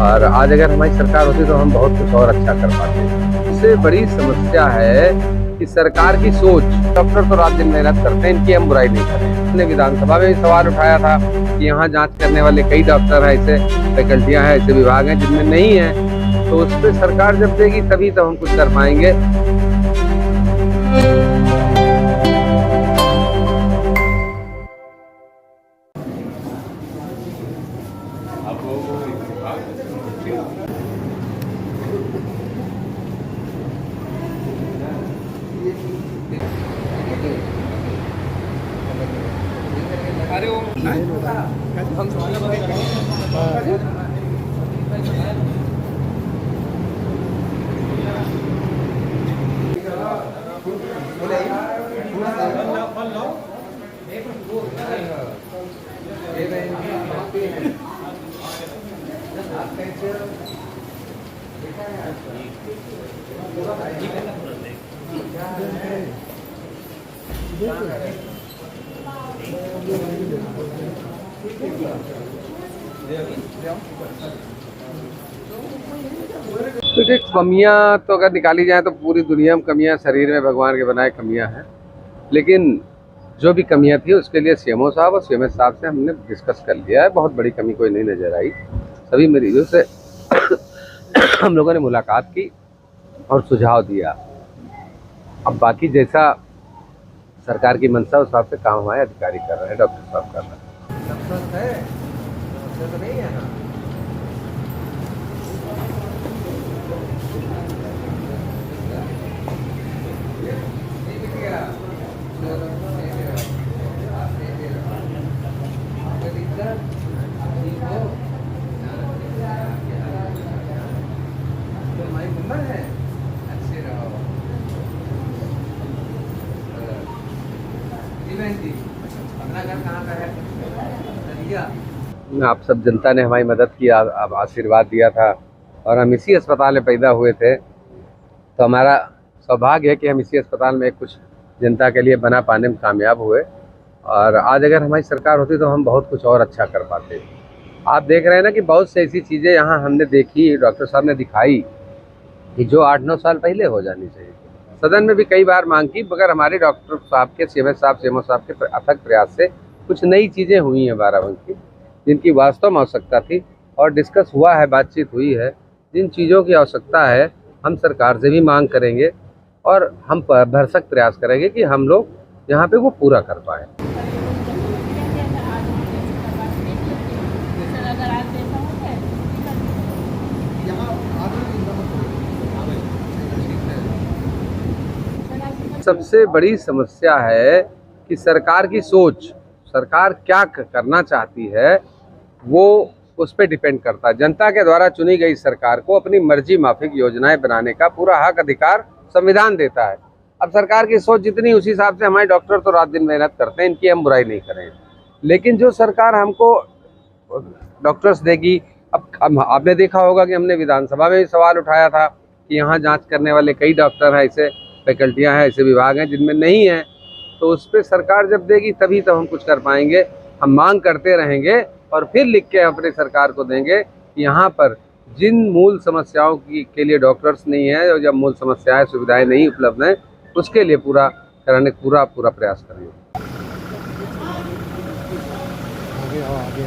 और आज अगर हमारी सरकार होती तो हम बहुत कुछ और अच्छा कर पाते। सबसे बड़ी समस्या है कि सरकार की सोच। डॉक्टर तो रात दिन मेहनत करते हैं, इनकी हम बुराई नहीं करें। हमने विधानसभा में भी सवाल उठाया था कि यहाँ जांच करने वाले कई डॉक्टर हैं, ऐसे फैकल्टियां हैं, ऐसे विभाग हैं जिनमें नहीं है, तो उस पर सरकार जब देगी तभी तो हम कुछ कर पाएंगे। अरे वो हम देखिए, कमियां तो अगर निकाली जाए तो पूरी दुनिया में कमियां, शरीर में भगवान के बनाए कमियां हैं, लेकिन जो भी कमियां थी उसके लिए सीएमओ साहब और सीएमएस साहब से हमने डिस्कस कर लिया है। बहुत बड़ी कमी कोई नहीं नजर आई। सभी मरीजों से हम लोगों ने मुलाकात की और सुझाव दिया। अब बाकी जैसा सरकार की मंशा उस हिसाब से काम हमारे अधिकारी कर रहे हैं, डॉक्टर साहब कर रहे हैं। आप सब जनता ने हमारी मदद की, आप आशीर्वाद दिया था और हम इसी अस्पताल में पैदा हुए थे, तो हमारा सौभाग्य है कि हम इसी अस्पताल में कुछ जनता के लिए बना पाने में कामयाब हुए। और आज अगर हमारी सरकार होती तो हम बहुत कुछ और अच्छा कर पाते। आप देख रहे हैं ना कि बहुत सी ऐसी चीज़ें यहाँ हमने देखी, डॉक्टर साहब ने दिखाई कि जो 8-9 साल पहले हो जानी चाहिए। सदन में भी कई बार मांग की, मगर हमारे डॉक्टर साहब के, सीएमएस साहब, सीएमओ साहब के अथक प्रयास से कुछ नई चीज़ें हुई हैं बाराबंकी, जिनकी वास्तव में आवश्यकता थी और डिस्कस हुआ है, बातचीत हुई है। जिन चीज़ों की आवश्यकता है हम सरकार से भी मांग करेंगे और हम भरसक प्रयास करेंगे कि हम लोग यहाँ पे वो पूरा कर पाएँ। सबसे बड़ी समस्या है कि सरकार की सोच, सरकार क्या करना चाहती है वो उस पर डिपेंड करता है। जनता के द्वारा चुनी गई सरकार को अपनी मर्जी माफिक योजनाएं बनाने का पूरा हक, अधिकार संविधान देता है। अब सरकार की सोच जितनी, उसी हिसाब से हमारे डॉक्टर तो रात दिन मेहनत करते हैं, इनकी हम बुराई नहीं करें। लेकिन जो सरकार हमको डॉक्टर्स देगी, अब आपने देखा होगा कि हमने विधानसभा में भी सवाल उठाया था कि यहाँ जांच करने वाले कई डॉक्टर हैं, ऐसे फैकल्टियां हैं, ऐसे विभाग हैं जिनमें नहीं है, तो उस पर सरकार जब देगी तभी तो हम कुछ कर पाएंगे। हम मांग करते रहेंगे और फिर लिख के अपनी सरकार को देंगे कि यहाँ पर जिन मूल समस्याओं के लिए डॉक्टर्स नहीं है और जब मूल समस्याएं, सुविधाएं नहीं उपलब्ध हैं, उसके लिए पूरा कराने पूरा प्रयास करेंगे। आगे